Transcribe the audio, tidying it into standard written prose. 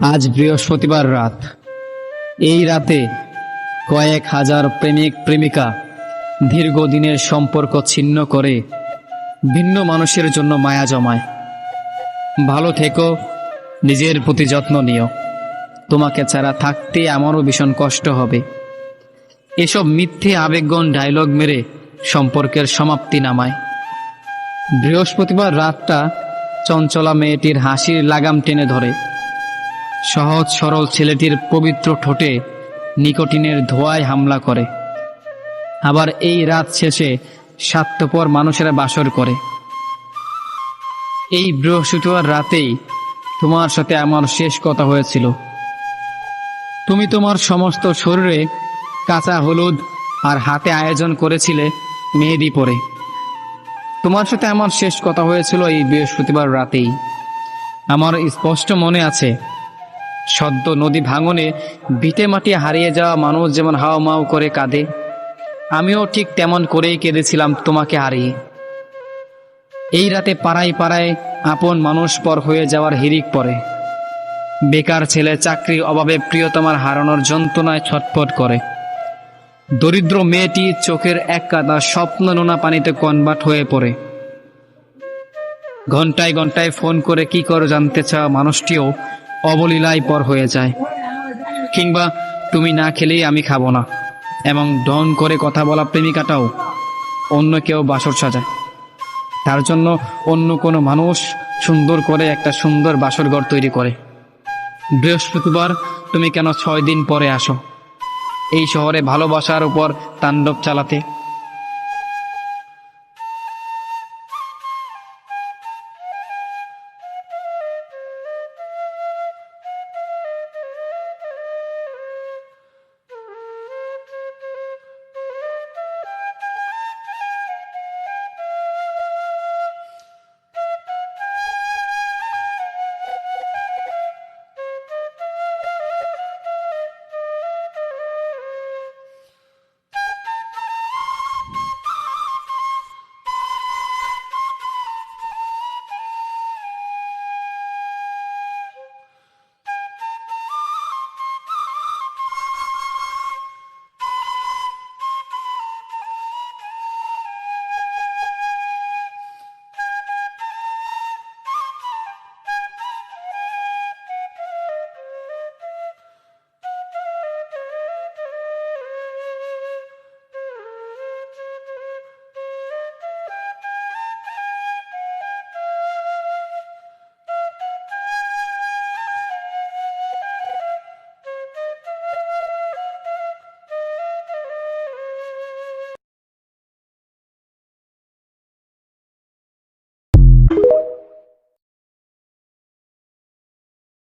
আজ বৃহস্পতিবার রাত। এই রাতে কয়েক হাজার প্রেমিক প্রেমিকা দীর্ঘদিনের সম্পর্ক ছিন্ন করে ভিন্ন মানুষের জন্য মায়া জমায়। ভালো থেকো, নিজের প্রতি যত্ন নিও। তোমাকে ছাড়া থাকতে আমারও ভীষণ কষ্ট হবে। এসব মিথ্যে আবেগগণ ডায়লগ মেরে সম্পর্কের সমাপ্তি নামায়। বৃহস্পতিবার রাতটা চঞ্চলা মেয়েটির হাসির লাগাম টেনে ধরে। সহজ সরল ছেলেটির পবিত্র ঠোঁটে নিকোটিনের ধোঁয়ায় হামলা করে। আবার এই রাত শেষে স্বার্থপর মানুষেরা বাসর করে। এই বৃহস্পতিবার রাতেই তোমার সাথে আমার শেষ কথা হয়েছিল। তুমি তোমার সমস্ত শরীরে কাঁচা হলুদ আর হাতে আয়োজন করেছিলে মেহেদি পরে। তোমার সাথে আমার শেষ কথা হয়েছিল এই বৃহস্পতিবার রাতেই। আমার স্পষ্ট মনে আছে, সদ্য নদী ভাঙনে ভিটে মাটি হারিয়ে যাওয়া মানুষ যেমন হাওমাও করে কাঁদে, আমিও ঠিক তেমন করেই কেঁদেছিলাম তোমাকে হারিয়ে। এই রাতে পাড়ায় পাড়ায় আপন মানুষ পর হয়ে যাওয়ার হিড়িক পড়ে। বেকার ছেলে চাকরির অভাবে প্রিয়তমার হারানোর যন্ত্রণায় ছটফট করে। দরিদ্র মেয়েটি চোখের এক কাঁদা স্বপ্ন নোনা পানিতে কনভার্ট হয়ে পড়ে। ঘন্টায় ঘন্টায় ফোন করে কি করে জানতে চাওয়া মানুষটিও অবলীলায় পর হয়ে যায়। কিংবা তুমি না খেলেই আমি খাবো না এবং ঢং করে কথা বলা প্রেমিকাটাও অন্য কেউ বাসর সাজায়। তার জন্য অন্য কোনো মানুষ সুন্দর করে একটা সুন্দর বাসর ঘর তৈরি করে। বৃহস্পতিবার তুমি কেন 6 দিন পরে আসো এই শহরে ভালোবাসার উপর তাণ্ডব চালাতে?